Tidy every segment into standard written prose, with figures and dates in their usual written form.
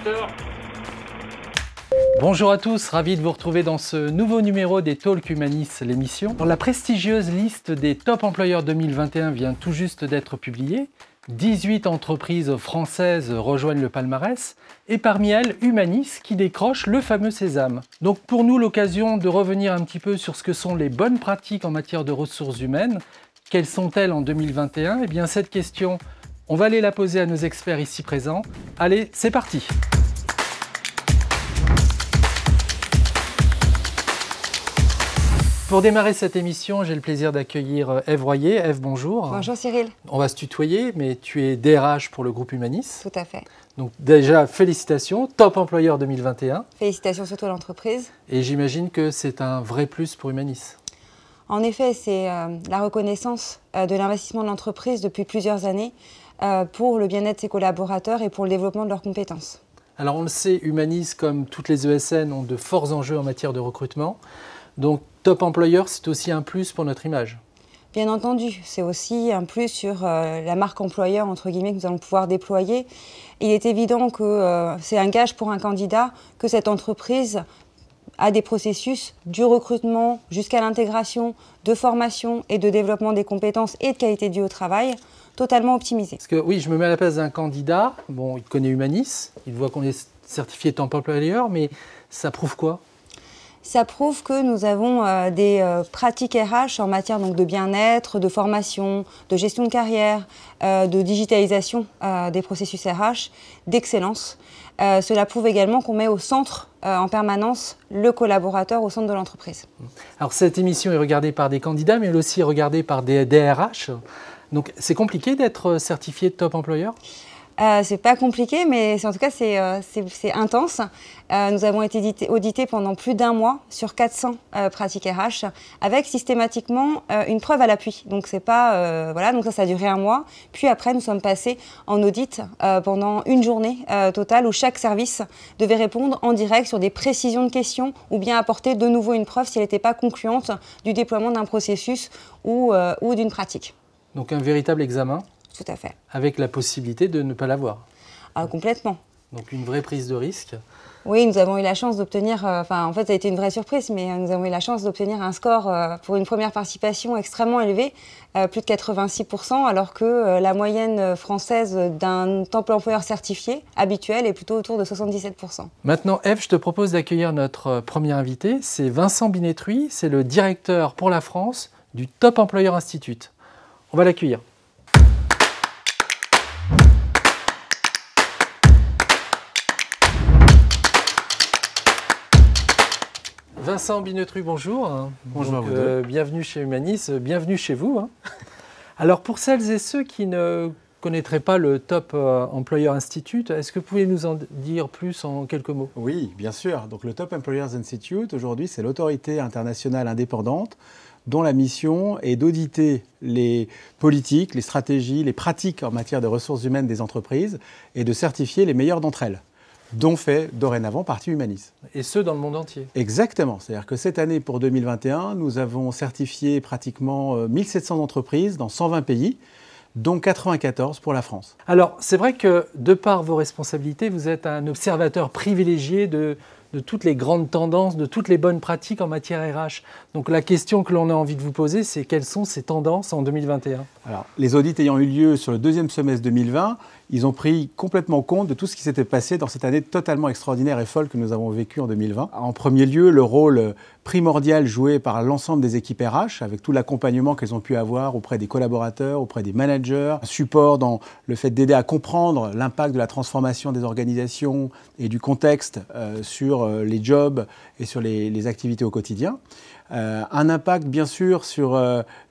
Docteur. Bonjour à tous, ravi de vous retrouver dans ce nouveau numéro des Talks Humanis, l'émission. La prestigieuse liste des top employeurs 2021 vient tout juste d'être publiée. 18 entreprises françaises rejoignent le palmarès et parmi elles, Humanis qui décroche le fameux Sésame. Donc pour nous, l'occasion de revenir un petit peu sur ce que sont les bonnes pratiques en matière de ressources humaines. Quelles sont-elles en 2021? Eh bien cette question, on va aller la poser à nos experts ici présents. Allez, c'est parti! Pour démarrer cette émission, j'ai le plaisir d'accueillir Ève Royer. Ève, bonjour. Bonjour Cyril. On va se tutoyer, mais tu es DRH pour le groupe Humanis. Tout à fait. Donc déjà, félicitations, top employeur 2021. Félicitations surtout à l'entreprise. Et j'imagine que c'est un vrai plus pour Humanis. En effet, c'est la reconnaissance de l'investissement de l'entreprise depuis plusieurs années pour le bien-être de ses collaborateurs et pour le développement de leurs compétences. Alors on le sait, Humanis, comme toutes les ESN, ont de forts enjeux en matière de recrutement. Donc top employeur, c'est aussi un plus pour notre image. Bien entendu, c'est aussi un plus sur la marque employeur entre guillemets que nous allons pouvoir déployer. Il est évident que c'est un gage pour un candidat que cette entreprise a des processus du recrutement jusqu'à l'intégration, de formation et de développement des compétences et de qualité de vie au travail totalement optimisés. Parce que oui, je me mets à la place d'un candidat, bon, il connaît Humanis, il voit qu'on est certifié top employeur, mais ça prouve quoi ? Ça prouve que nous avons des pratiques RH en matière donc, de bien-être, de formation, de gestion de carrière, de digitalisation des processus RH, d'excellence. Cela prouve également qu'on met au centre en permanence le collaborateur au centre de l'entreprise. Alors cette émission est regardée par des candidats, mais elle est aussi regardée par des DRH. Donc c'est compliqué d'être certifié top employeur ? C'est pas compliqué, mais en tout cas c'est intense. Nous avons été audités pendant plus d'un mois sur 400 pratiques RH, avec systématiquement une preuve à l'appui. Donc c'est pas voilà, donc ça a duré un mois. Puis après nous sommes passés en audit pendant une journée totale où chaque service devait répondre en direct sur des précisions de questions ou bien apporter de nouveau une preuve si elle n'était pas concluante du déploiement d'un processus ou d'une pratique. Donc un véritable examen. Tout à fait. Avec la possibilité de ne pas l'avoir. Complètement. Donc une vraie prise de risque. Oui, nous avons eu la chance d'obtenir, en fait ça a été une vraie surprise, mais nous avons eu la chance d'obtenir un score pour une première participation extrêmement élevé, plus de 86%, alors que la moyenne française d'un top employeur certifié habituel est plutôt autour de 77%. Maintenant, Ève, je te propose d'accueillir notre premier invité, c'est Vincent Binetruy, c'est le directeur pour la France du Top Employer Institute. On va l'accueillir. Vincent Binetruy, bonjour. Bonjour à vous deux. Bienvenue chez Humanis, bienvenue chez vous. Alors pour celles et ceux qui ne connaîtraient pas le Top Employer Institute, est-ce que vous pouvez nous en dire plus en quelques mots? Oui, bien sûr. Donc le Top Employers Institute, aujourd'hui, c'est l'autorité internationale indépendante dont la mission est d'auditer les politiques, les stratégies, les pratiques en matière de ressources humaines des entreprises et de certifier les meilleures d'entre elles, dont fait dorénavant partie Humanis. Et ce, dans le monde entier. Exactement. C'est-à-dire que cette année, pour 2021, nous avons certifié pratiquement 1700 entreprises dans 120 pays, dont 94 pour la France. Alors, c'est vrai que, de par vos responsabilités, vous êtes un observateur privilégié de toutes les grandes tendances, de toutes les bonnes pratiques en matière RH. Donc la question que l'on a envie de vous poser, c'est quelles sont ces tendances en 2021 ? Alors, les audits ayant eu lieu sur le deuxième semestre 2020, ils ont pris complètement compte de tout ce qui s'était passé dans cette année totalement extraordinaire et folle que nous avons vécue en 2020. En premier lieu, le rôle primordial joué par l'ensemble des équipes RH, avec tout l'accompagnement qu'elles ont pu avoir auprès des collaborateurs, auprès des managers, un support dans le fait d'aider à comprendre l'impact de la transformation des organisations et du contexte sur les jobs et sur les activités au quotidien. Un impact bien sûr sur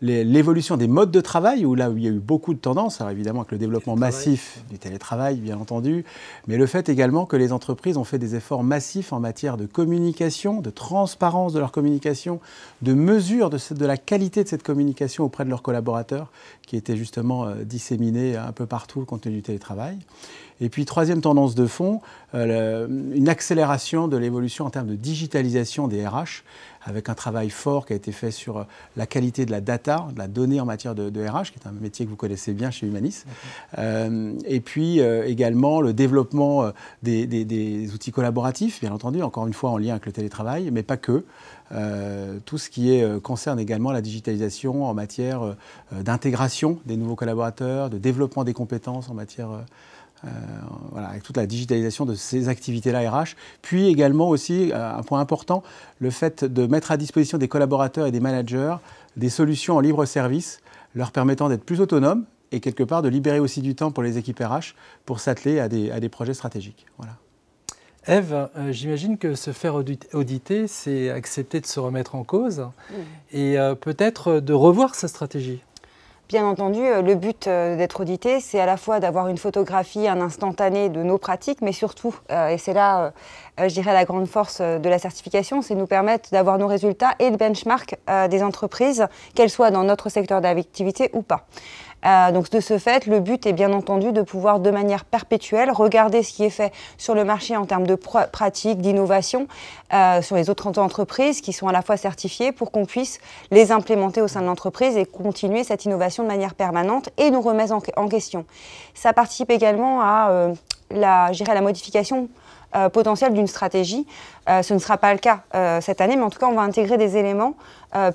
l'évolution des modes de travail, où il y a eu beaucoup de tendances, alors évidemment avec le développement massif du télétravail bien entendu, mais le fait également que les entreprises ont fait des efforts massifs en matière de communication, de transparence de leur communication, de mesure de la qualité de cette communication auprès de leurs collaborateurs, qui était justement disséminée un peu partout compte tenu du télétravail. Et puis, troisième tendance de fond, une accélération de l'évolution en termes de digitalisation des RH, avec un travail travail fort qui a été fait sur la qualité de la data, de la donnée en matière de RH, qui est un métier que vous connaissez bien chez Humanis. Et puis également le développement des outils collaboratifs, bien entendu, encore une fois en lien avec le télétravail, mais pas que. Tout ce qui concerne également la digitalisation en matière d'intégration des nouveaux collaborateurs, de développement des compétences en matière... voilà, avec toute la digitalisation de ces activités-là RH. Puis également aussi, un point important, le fait de mettre à disposition des collaborateurs et des managers des solutions en libre service, leur permettant d'être plus autonomes et quelque part de libérer aussi du temps pour les équipes RH pour s'atteler à des projets stratégiques. Voilà. Ève, j'imagine que se faire auditer, c'est accepter de se remettre en cause et peut-être de revoir sa stratégie. Bien entendu, le but d'être audité, c'est à la fois d'avoir une photographie, un instantané de nos pratiques, mais surtout, et c'est là, je dirais, la grande force de la certification, c'est nous permettre d'avoir nos résultats et le benchmark des entreprises, qu'elles soient dans notre secteur d'activité ou pas. Donc de ce fait, le but est bien entendu de pouvoir de manière perpétuelle regarder ce qui est fait sur le marché en termes de pratiques, d'innovation, sur les autres entreprises qui sont à la fois certifiées pour qu'on puisse les implémenter au sein de l'entreprise et continuer cette innovation de manière permanente et nous remettre en question. Ça participe également à la modification potentiel d'une stratégie. Ce ne sera pas le cas cette année, mais en tout cas, on va intégrer des éléments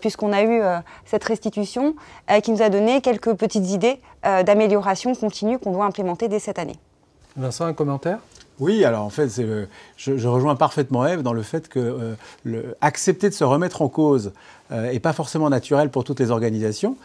puisqu'on a eu cette restitution qui nous a donné quelques petites idées d'amélioration continue qu'on doit implémenter dès cette année. Vincent, un commentaire ? Oui, alors en fait, je rejoins parfaitement Ève dans le fait que accepter de se remettre en cause n'est pas forcément naturel pour toutes les organisations,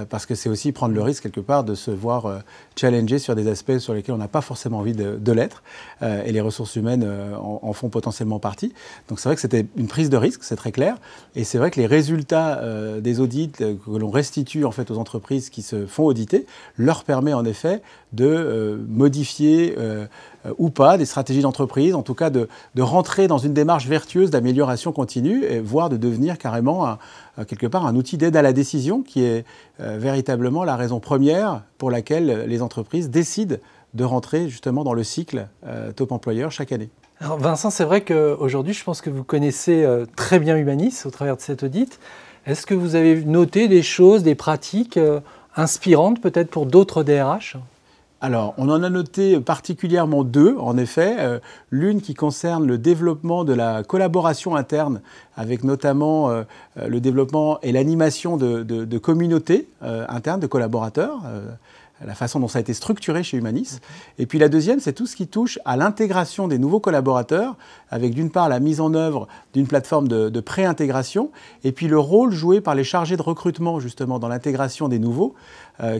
parce que c'est aussi prendre le risque quelque part de se voir challenger sur des aspects sur lesquels on n'a pas forcément envie de l'être, et les ressources humaines en font potentiellement partie. Donc c'est vrai que c'était une prise de risque, c'est très clair, et c'est vrai que les résultats des audits que l'on restitue en fait aux entreprises qui se font auditer leur permet en effet de modifier ou pas des stratégies d'entreprise, en tout cas de rentrer dans une démarche vertueuse d'amélioration continue, et voire de devenir carrément quelque part un outil d'aide à la décision qui est véritablement la raison première pour laquelle les entreprises décident de rentrer justement dans le cycle top employeur chaque année. Alors Vincent, c'est vrai qu'aujourd'hui, je pense que vous connaissez très bien Humanis au travers de cet audit. Est-ce que vous avez noté des choses, des pratiques inspirantes peut-être pour d'autres DRH ? Alors, on en a noté particulièrement deux, en effet. L'une qui concerne le développement de la collaboration interne, avec notamment le développement et l'animation de communautés internes, de collaborateurs, la façon dont ça a été structuré chez Humanis. Et puis la deuxième, c'est tout ce qui touche à l'intégration des nouveaux collaborateurs, avec d'une part la mise en œuvre d'une plateforme de pré-intégration, et puis le rôle joué par les chargés de recrutement, justement, dans l'intégration des nouveaux,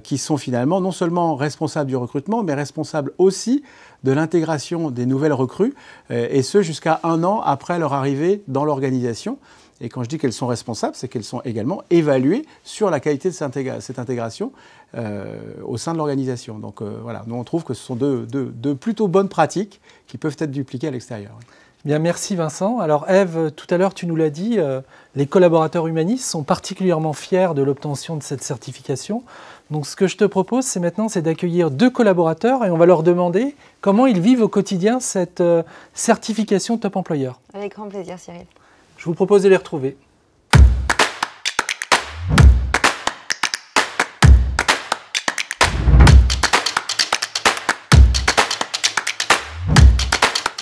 qui sont finalement non seulement responsables du recrutement, mais responsables aussi de l'intégration des nouvelles recrues, et ce jusqu'à 1 an après leur arrivée dans l'organisation. Et quand je dis qu'elles sont responsables, c'est qu'elles sont également évaluées sur la qualité de cette intégration au sein de l'organisation. Donc voilà, nous on trouve que ce sont deux plutôt bonnes pratiques qui peuvent être dupliquées à l'extérieur. Oui. Bien, merci Vincent. Alors Ève, tout à l'heure tu nous l'as dit, les collaborateurs Humanis sont particulièrement fiers de l'obtention de cette certification. Donc ce que je te propose, c'est d'accueillir 2 collaborateurs et on va leur demander comment ils vivent au quotidien cette certification Top Employeur. Avec grand plaisir Cyril. Je vous propose de les retrouver.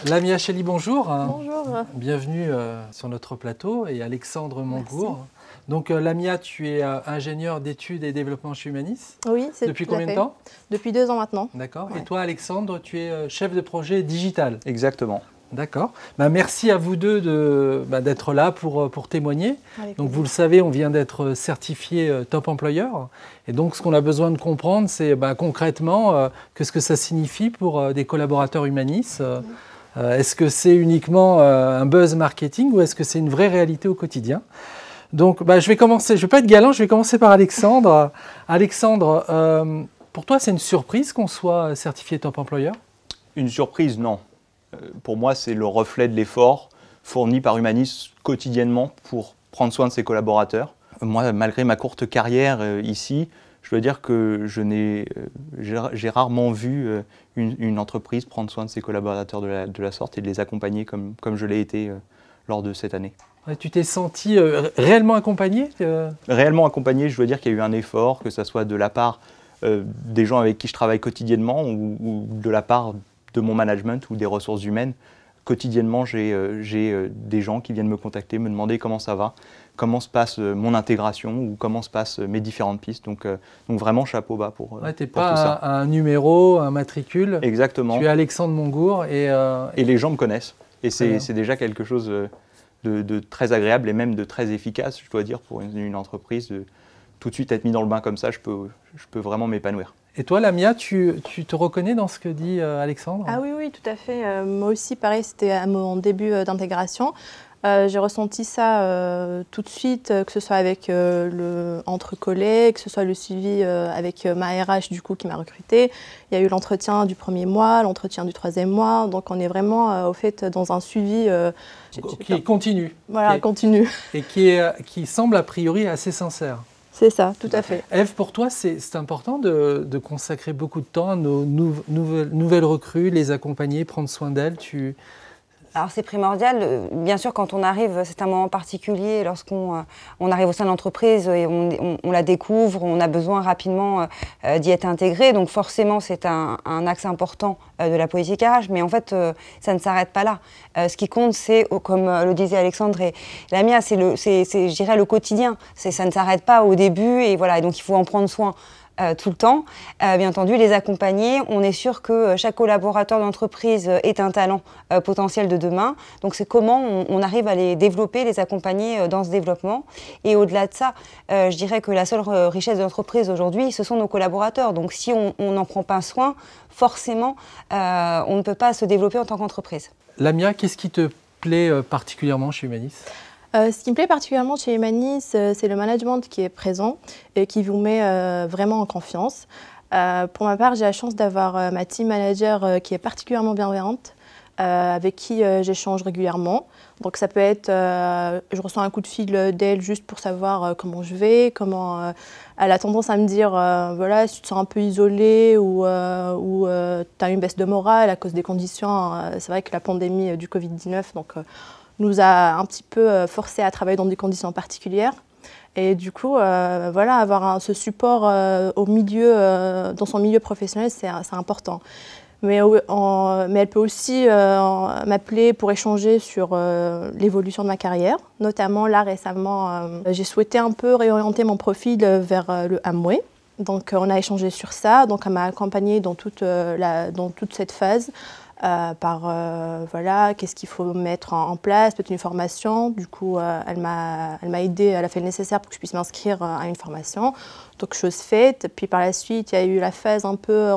Lamia Chely, bonjour. Bonjour. Bienvenue sur notre plateau et Alexandre Mongour. Merci. Donc Lamia, tu es ingénieur d'études et développement chez Humanis. Oui, c'est depuis combien de temps? Depuis 2 ans maintenant. D'accord. Ouais. Et toi Alexandre, tu es chef de projet digital. Exactement. D'accord. Merci à vous deux d'être là pour témoigner. Donc vous le savez, on vient d'être certifié Top Employeur. Et donc ce qu'on a besoin de comprendre, c'est concrètement qu'est-ce que ça signifie pour des collaborateurs Humanis. Est-ce que c'est uniquement un buzz marketing ou est-ce que c'est une vraie réalité au quotidien? Donc je vais commencer, je ne vais pas être galant, je vais commencer par Alexandre. Alexandre, pour toi c'est une surprise qu'on soit certifié Top Employeur? Une surprise, non. Pour moi, c'est le reflet de l'effort fourni par Humanis quotidiennement pour prendre soin de ses collaborateurs. Moi, malgré ma courte carrière ici, je dois dire que j'ai rarement vu une entreprise prendre soin de ses collaborateurs de la sorte et de les accompagner comme je l'ai été lors de cette année. Ouais, tu t'es senti réellement accompagné Réellement accompagné, je dois dire qu'il y a eu un effort, que ce soit de la part des gens avec qui je travaille quotidiennement ou de la part de mon management ou des ressources humaines. Quotidiennement, j'ai des gens qui viennent me contacter, me demander comment ça va, comment se passe mon intégration ou comment se passent mes différentes pistes. Donc vraiment, chapeau bas pour tout ça. Tu n'es pas un numéro, un matricule. Exactement. Tu es Alexandre Mongour. Et les gens me connaissent. Et c'est déjà quelque chose de très agréable et même de très efficace, je dois dire, pour une entreprise. De tout de suite être mis dans le bain comme ça, je peux vraiment m'épanouir. Et toi, Lamia, tu te reconnais dans ce que dit Alexandre? Ah oui, tout à fait. Moi aussi, pareil, c'était à mon début d'intégration. J'ai ressenti ça tout de suite, que ce soit avec entre collègues, que ce soit le suivi avec ma RH du coup qui m'a recrutée. Il y a eu l'entretien du premier mois, l'entretien du troisième mois. Donc on est vraiment au fait dans un suivi qui est continu. Voilà, continu. Et qui semble a priori assez sincère. C'est ça, tout à fait. Ève, pour toi, c'est important de consacrer beaucoup de temps à nos nouvelles recrues, les accompagner, prendre soin d'elles. Alors c'est primordial, bien sûr quand on arrive, c'est un moment particulier lorsqu'on arrive au sein de l'entreprise et on la découvre, on a besoin rapidement d'y être intégré, donc forcément c'est un axe important de la politique RH, mais en fait ça ne s'arrête pas là. Ce qui compte c'est, comme le disait Alexandre et Lamia, c'est je dirais le quotidien, ça ne s'arrête pas au début et voilà, et donc il faut en prendre soin. Tout le temps. Bien entendu, les accompagner. On est sûr que chaque collaborateur d'entreprise est un talent potentiel de demain. Donc, c'est comment on arrive à les développer, les accompagner dans ce développement. Et au-delà de ça, je dirais que la seule richesse de l'entreprise aujourd'hui, ce sont nos collaborateurs. Donc, si on n'en prend pas soin, forcément, on ne peut pas se développer en tant qu'entreprise. Lamia, qu'est-ce qui te plaît particulièrement chez Humanis ? Ce qui me plaît particulièrement chez Humanis, c'est le management qui est présent et qui vous met vraiment en confiance. Pour ma part, j'ai la chance d'avoir ma team manager qui est particulièrement bienveillante, avec qui j'échange régulièrement. Donc ça peut être, je reçois un coup de fil d'elle juste pour savoir comment je vais, elle a tendance à me dire, voilà, si tu te sens un peu isolée ou tu as une baisse de morale à cause des conditions. C'est vrai que la pandémie du Covid-19, donc nous a un petit peu forcé à travailler dans des conditions particulières. Et du coup, voilà, avoir ce support dans son milieu professionnel, c'est important. Mais elle peut aussi m'appeler pour échanger sur l'évolution de ma carrière. Notamment, là, récemment, j'ai souhaité un peu réorienter mon profil vers le Amway. Donc, on a échangé sur ça. Donc, elle m'a accompagnée dans toute cette phase. Voilà, qu'est-ce qu'il faut mettre en place, peut-être une formation. Du coup, elle m'a aidée, elle a fait le nécessaire pour que je puisse m'inscrire à une formation. Donc, chose faite. Puis par la suite, il y a eu la phase un peu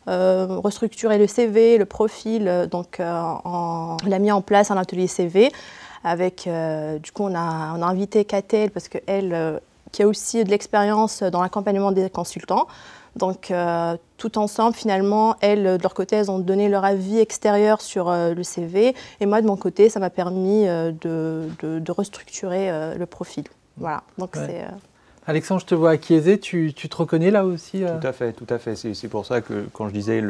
restructurer le CV, le profil. Donc, elle a mis en place un atelier CV. Du coup, on a invité Catel parce qu'elle, qui a aussi de l'expérience dans l'accompagnement des consultants. Donc, tout ensemble, finalement, elles, de leur côté, elles ont donné leur avis extérieur sur le CV. Et moi, de mon côté, ça m'a permis de restructurer le profil. Voilà. Donc, ouais. Alexandre, je te vois acquiescer. Tu te reconnais là aussi Tout à fait, tout à fait. C'est pour ça que quand je disais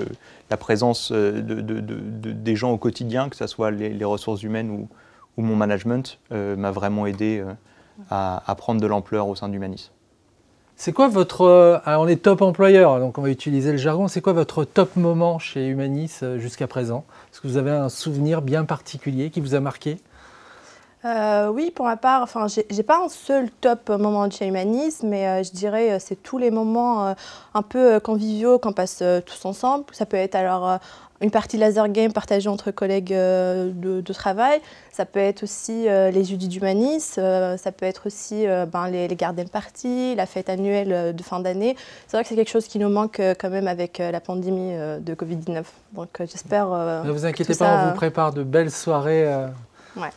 la présence des gens au quotidien, que ce soit les ressources humaines ou mon management, m'a vraiment aidé à prendre de l'ampleur au sein d'Humanis. C'est quoi votre... alors on est top employeur, donc on va utiliser le jargon. C'est quoi votre top moment chez Humanis jusqu'à présent? Est-ce que vous avez un souvenir bien particulier qui vous a marqué? Oui, pour ma part, j'ai pas un seul top moment de chez Humanis, mais je dirais c'est tous les moments un peu conviviaux qu'on passe tous ensemble. Ça peut être alors une partie laser game partagée entre collègues de travail. Ça peut être aussi les jeudis d'Humanis. Ça peut être aussi les garden parties, la fête annuelle de fin d'année. C'est vrai que c'est quelque chose qui nous manque quand même avec la pandémie de Covid-19. Donc j'espère... ne vous inquiétez pas, on vous prépare de belles soirées. Ouais.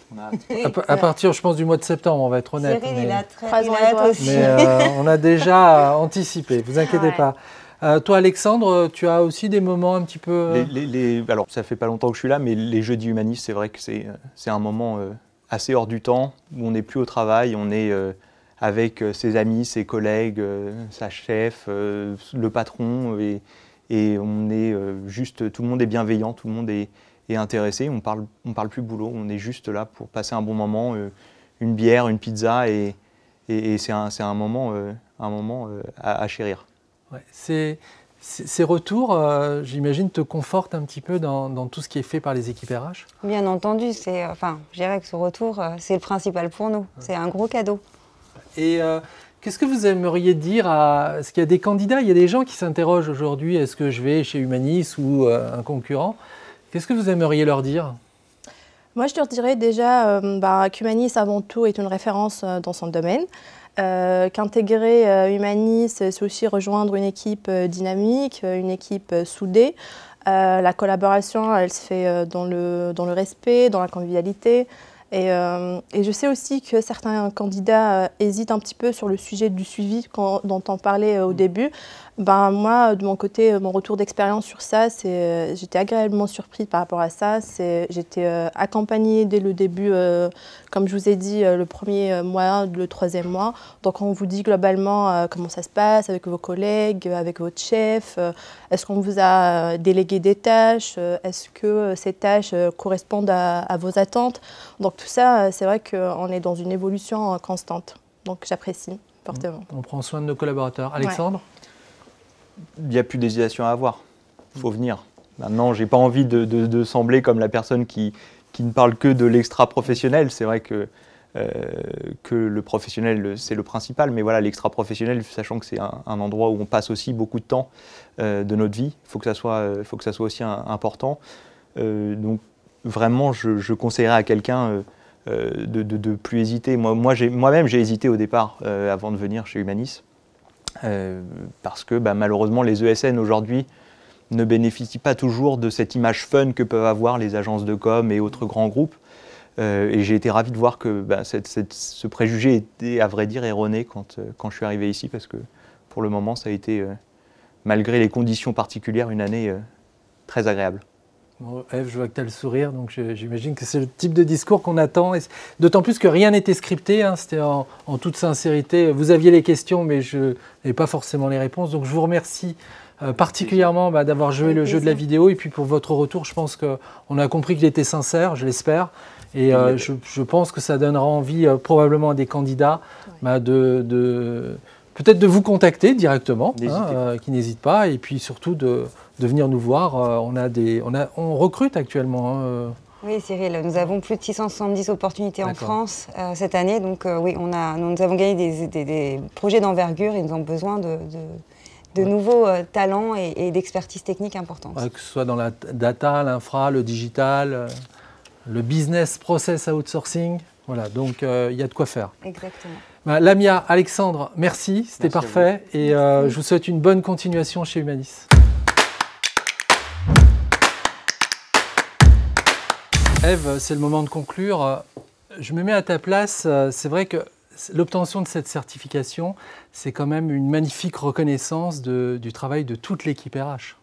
À partir, je pense, du mois de septembre, on va être honnête. Cyril, il a hâte aussi. Mais on a déjà anticipé, ne vous inquiétez pas. Toi, Alexandre, tu as aussi des moments un petit peu... Alors, ça fait pas longtemps que je suis là, mais les jeudis humanistes, c'est vrai que c'est un moment assez hors du temps, où on n'est plus au travail, on est avec ses amis, ses collègues, sa chef, le patron, et on est juste... Tout le monde est bienveillant, tout le monde est intéressé. On parle plus boulot, on est juste là pour passer un bon moment, une bière, une pizza, et c'est un moment à chérir. Ouais, ces retours, j'imagine, te confortent un petit peu dans tout ce qui est fait par les équipes RH? Bien entendu, je dirais que ce retour, c'est le principal pour nous. C'est un gros cadeau. Et qu'est-ce que vous aimeriez dire est-ce qu'il y a des candidats, il y a des gens qui s'interrogent aujourd'hui, est-ce que je vais chez Humanis ou un concurrent? Qu'est-ce que vous aimeriez leur dire? Moi, je leur dirais déjà qu'Humanis, avant tout, est une référence dans son domaine. Qu'intégrer Humanis, c'est aussi rejoindre une équipe dynamique, une équipe soudée. La collaboration, elle se fait dans le respect, dans la convivialité. Et je sais aussi que certains candidats hésitent un petit peu sur le sujet du suivi dont on parlait au début. Moi, de mon côté, mon retour d'expérience sur ça, j'étais agréablement surprise par rapport à ça. J'étais accompagnée dès le début, comme je vous ai dit, le premier mois, le troisième mois. Donc, on vous dit globalement comment ça se passe avec vos collègues, avec votre chef. Est-ce qu'on vous a délégué des tâches? Est-ce que ces tâches correspondent à vos attentes? Donc, tout ça, c'est vrai qu'on est dans une évolution constante. Donc, j'apprécie fortement. On prend soin de nos collaborateurs. Alexandre? Il n'y a plus d'hésitation à avoir. Il faut venir. Maintenant, je n'ai pas envie de sembler comme la personne qui ne parle que de l'extra-professionnel. C'est vrai que le professionnel, c'est le principal. Mais voilà, l'extra-professionnel, sachant que c'est un endroit où on passe aussi beaucoup de temps de notre vie, il faut que ça soit aussi important. Donc, vraiment, je conseillerais à quelqu'un de plus hésiter. Moi-même, j'ai hésité au départ avant de venir chez Humanis. Parce que malheureusement les ESN aujourd'hui ne bénéficient pas toujours de cette image fun que peuvent avoir les agences de com et autres grands groupes. Et j'ai été ravi de voir que ce préjugé était à vrai dire erroné quand je suis arrivé ici, parce que pour le moment ça a été, malgré les conditions particulières, une année très agréable. Bon, Ève, je vois que tu as le sourire, donc j'imagine que c'est le type de discours qu'on attend. D'autant plus que rien n'était scripté, hein, c'était en toute sincérité. Vous aviez les questions, mais je n'avais pas forcément les réponses. Donc je vous remercie particulièrement d'avoir joué le jeu de la vidéo. Et puis pour votre retour, je pense qu'on a compris qu'il était sincère, je l'espère. Et je pense que ça donnera envie probablement à des candidats peut-être de vous contacter directement, qui n'hésitent pas, et puis surtout de venir nous voir. On recrute actuellement. Oui, Cyril, nous avons plus de 670 opportunités en France cette année. Donc oui, nous avons gagné des projets d'envergure et nous avons besoin de nouveaux talents et d'expertise technique importante. Que ce soit dans la data, l'infra, le digital, le business process outsourcing. Voilà, donc il y a de quoi faire. Exactement. Lamia, Alexandre, merci, c'était parfait. Et je vous souhaite une bonne continuation chez Humanis. Ève, c'est le moment de conclure. Je me mets à ta place. C'est vrai que l'obtention de cette certification, c'est quand même une magnifique reconnaissance du travail de toute l'équipe RH.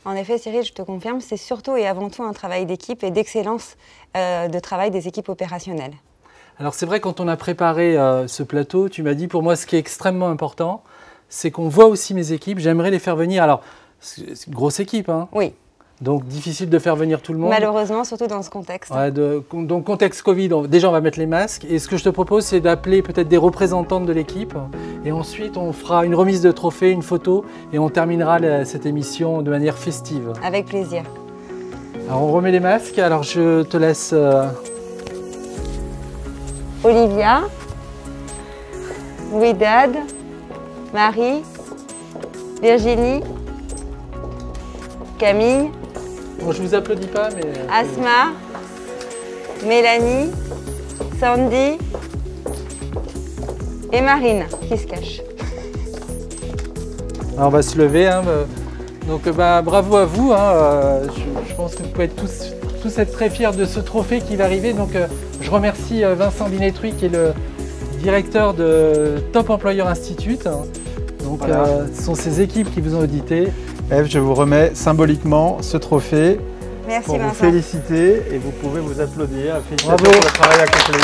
En effet, Cyril, je te confirme, c'est surtout et avant tout un travail d'équipe et d'excellence de travail des équipes opérationnelles. Alors c'est vrai, quand on a préparé ce plateau, tu m'as dit, pour moi, ce qui est extrêmement important, c'est qu'on voit aussi mes équipes. J'aimerais les faire venir. Alors, c'est une grosse équipe, hein? Oui. Donc, difficile de faire venir tout le monde. Malheureusement, surtout dans ce contexte. Ouais, donc, contexte Covid, déjà, on va mettre les masques. Et ce que je te propose, c'est d'appeler peut-être des représentantes de l'équipe. Et ensuite, on fera une remise de trophée, une photo. Et on terminera cette émission de manière festive. Avec plaisir. Alors, on remet les masques. Alors, je te laisse... Olivia, Ouidad, Marie, Virginie, Camille, bon, je vous applaudis pas, mais... Asma, Mélanie, Sandy et Marine qui se cache. Alors, on va se lever. Hein, donc bravo à vous. Hein, je pense que vous pouvez être tous être très fiers de ce trophée qui va arriver. Donc je remercie Vincent Binetruy qui est le directeur de Top Employer Institute. Donc voilà. Ce sont ces équipes qui vous ont audité. Ève, je vous remets symboliquement ce trophée. Merci pour Vincent. Vous féliciter et vous pouvez vous applaudir. Félicitations Bravo. pour le travail accompli.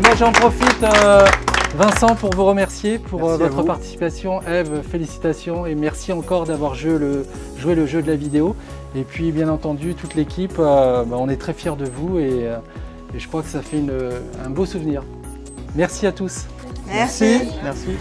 Moi j'en profite Vincent, pour vous remercier pour Merci à votre vous. participation. Eve, félicitations et merci encore d'avoir joué le jeu de la vidéo. Et puis, bien entendu, toute l'équipe, on est très fiers de vous et je crois que ça fait un beau souvenir. Merci à tous. Merci. Merci.